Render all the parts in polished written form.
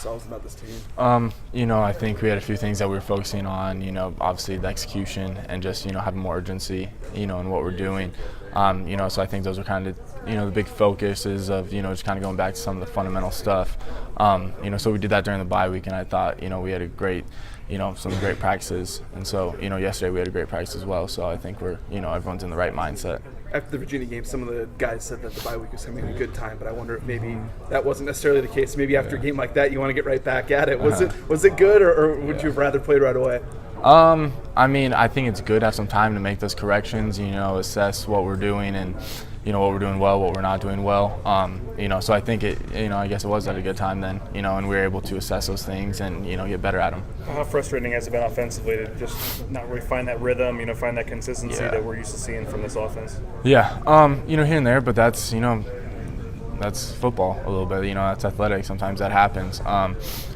yourselves about this team? I think we had a few things that we were focusing on, obviously the execution and just, having more urgency, in what we're doing. So I think those are kind of, the big focuses of, just kind of going back to some of the fundamental stuff. So we did that during the bye week, and I thought, we had a great, some great practices. And so, yesterday we had a great practice as well. So I think we're, everyone's in the right mindset. After the Virginia game, some of the guys said that the bye week was having a good time, but I wonder if maybe that wasn't necessarily the case. Maybe after a game like that, you want to get right back at it. Was it good, or would you have rather played right away? I think it's good to have some time to make those corrections, assess what we're doing and, what we're doing well, what we're not doing well. So I think I guess it was at a good time then, and we were able to assess those things and, get better at them. How frustrating has it been offensively to just not really find that rhythm, find that consistency that we're used to seeing from this offense? Yeah, here and there, but that's, that's football a little bit, that's athletic. Sometimes that happens.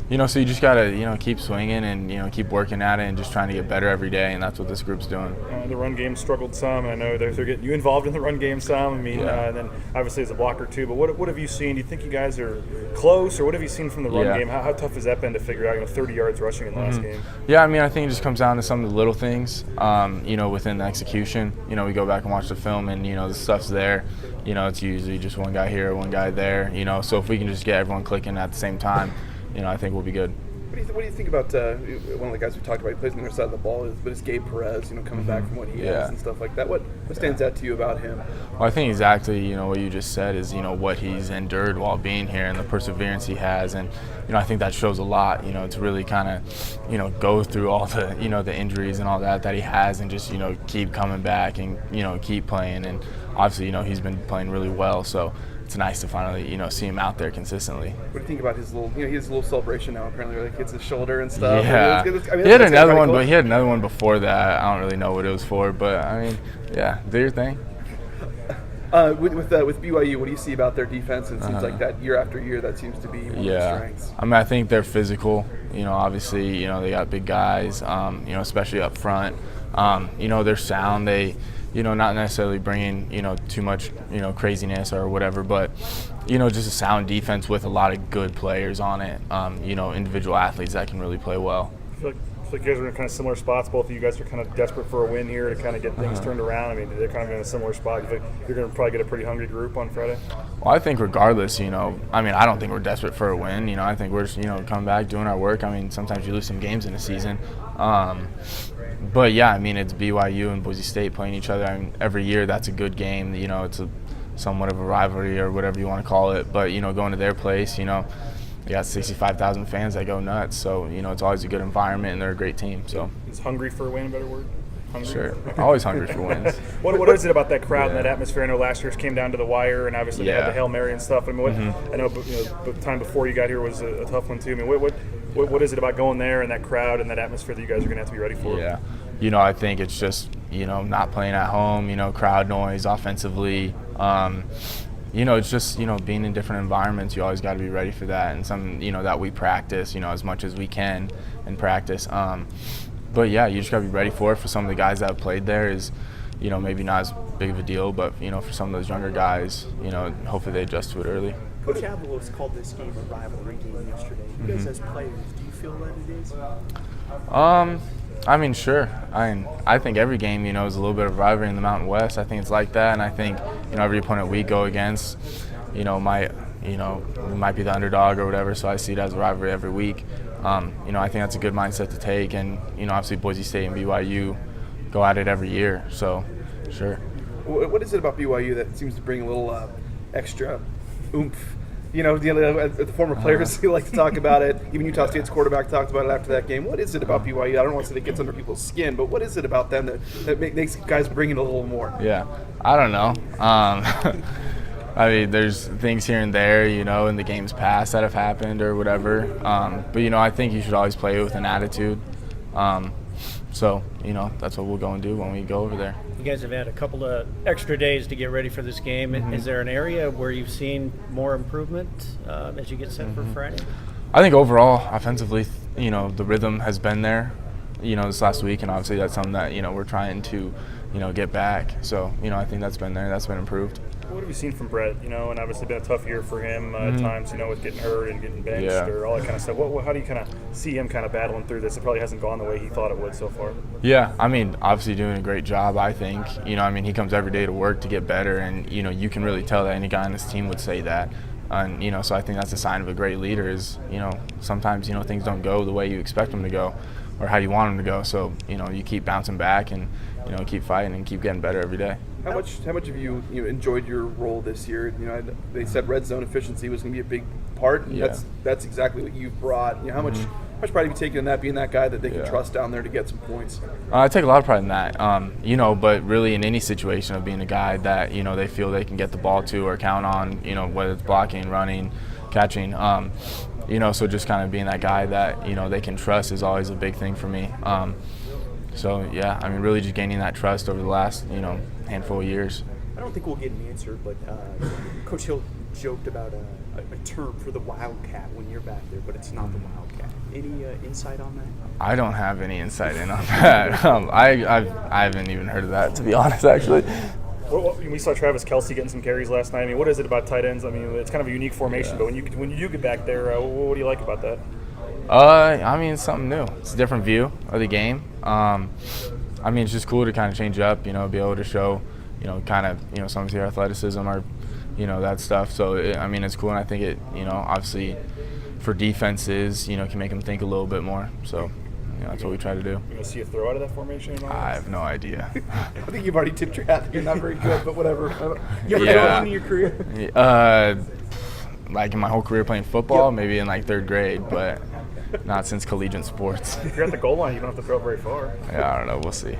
So you just got to, keep swinging and, keep working at it and just trying to get better every day, and that's what this group's doing. The run game struggled some, and I know they're getting you involved in the run game some. And then obviously as a blocker too. But what have you seen? Do you think you guys are close, or what have you seen from the run game? How tough has that been to figure out, 30 yards rushing in the last game? Yeah, I think it just comes down to some of the little things, within the execution. We go back and watch the film, and, the stuff's there. It's usually just one guy here, one guy there, So if we can just get everyone clicking at the same time, I think we'll be good. What do you think about one of the guys we talked about? He plays on the other side of the ball, but it's Gabe Perez, coming back from what he has and stuff like that. What stands out to you about him? Well, I think exactly, what you just said is, what he's endured while being here and the perseverance he has. And, I think that shows a lot, to really kind of, go through all the, the injuries and all that he has and just, keep coming back and, keep playing. And obviously, he's been playing really well. So it's nice to finally, see him out there consistently. What do you think about his little, he has a little celebration now apparently, where he hits his shoulder and stuff. Yeah, he had another one, but he had another one before that. I don't really know what it was for, but do your thing. With BYU, what do you see about their defense? It seems like that year after year, that seems to be one of their strengths. I think they're physical. Obviously, they got big guys. Especially up front. They're sound. They. Not necessarily bringing, too much, craziness or whatever, but, just a sound defense with a lot of good players on it, individual athletes that can really play well. I feel like you guys are in kind of similar spots. Both of you guys are kind of desperate for a win here to kind of get things turned around. They're kind of in a similar spot. You think you're going to probably get a pretty hungry group on Friday? Well, I think regardless, I don't think we're desperate for a win. I think we're just, coming back, doing our work. Sometimes you lose some games in a season. But yeah, it's BYU and Boise State playing each other. Every year that's a good game. It's somewhat of a rivalry or whatever you want to call it. But going to their place, they got 65,000 fans that go nuts. So it's always a good environment, and they're a great team. So is hungry for a win a better word? Hungry? Sure, always hungry for wins. What is it about that crowd and that atmosphere? I know last year's came down to the wire, and obviously they had the Hail Mary and stuff. I know, the time before you got here was a tough one too. What is it about going there and that crowd and that atmosphere that you guys are going to have to be ready for? Yeah, I think it's just not playing at home. Crowd noise offensively. It's just being in different environments. You always got to be ready for that, and some that we practice as much as we can in practice. But yeah, you just got to be ready for it. For some of the guys that have played there is, maybe not as big of a deal, but for some of those younger guys, hopefully they adjust to it early. Coach Avalos called this game a rivalry game yesterday. You guys as players, do you feel that it is? Sure. I think every game, is a little bit of rivalry in the Mountain West. I think it's like that, and I think, every opponent we go against, might be the underdog or whatever, so I see it as a rivalry every week. I think that's a good mindset to take, and, obviously Boise State and BYU go at it every year, so sure. What is it about BYU that seems to bring a little extra oomph? The former players who like to talk about it. Even Utah State's quarterback talked about it after that game. What is it about BYU? I don't want to say it gets under people's skin, but what is it about them that makes guys bring it a little more? Yeah, I don't know. There's things here and there, in the games past that have happened or whatever. But, I think you should always play with an attitude. So, that's what we'll go and do when we go over there. You guys have had a couple of extra days to get ready for this game. Is there an area where you've seen more improvement as you get set for Friday? I think overall, offensively, the rhythm has been there, this last week, and obviously that's something that, we're trying to, get back. So, I think that's been there. That's been improved. What have you seen from Brett? You know, and obviously been a tough year for him at times. You know, with getting hurt and getting benched or all that kind of stuff. How do you kind of see him kind of battling through this? It probably hasn't gone the way he thought it would so far. Yeah, I mean, obviously doing a great job, I think. You know, I mean, he comes every day to work to get better, and, you know, you can really tell that any guy on this team would say that. And, you know, so I think that's a sign of a great leader is, you know, sometimes, you know, things don't go the way you expect them to go or how you want them to go. So, you know, you keep bouncing back and, you know, keep fighting and keep getting better every day. How much have you enjoyed your role this year? You know, they said red zone efficiency was going to be a big part, and that's exactly what you've brought. You know, how much pride have you taken in that, being that guy that they can trust down there to get some points? I take a lot of pride in that. You know, but really in any situation of being a guy that, you know, they feel they can get the ball to or count on, you know, whether it's blocking, running, catching. You know, so just kind of being that guy that, you know, they can trust is always a big thing for me. So, yeah, I mean, really just gaining that trust over the last, you know, handful of years. I don't think we'll get an answer, but Coach Hill joked about a term for the Wildcat when you're back there, but it's not the Wildcat. Any insight on that? I don't have any insight in on that. I haven't even heard of that, to be honest, actually. We saw Travis Kelce getting some carries last night. I mean, what is it about tight ends? I mean, it's kind of a unique formation, but when you do get back there, what do you like about that? I mean, it's something new. It's a different view of the game. I mean, it's just cool to kind of change up, you know, be able to show, you know, kind of, you know, some of your athleticism or, you know, that stuff. So, I mean, it's cool, and I think it, you know, obviously for defenses, you know, can make them think a little bit more. So, you know, that's what we try to do. You going to see a throw out of that formation? I have no idea. I think you've already tipped your hat that you're not very good, but whatever. You ever throw one in your career? Like in my whole career playing football, maybe in like third grade, but not since collegiate sports. If you're at the goal line, you don't have to throw very far. Yeah, I don't know. We'll see.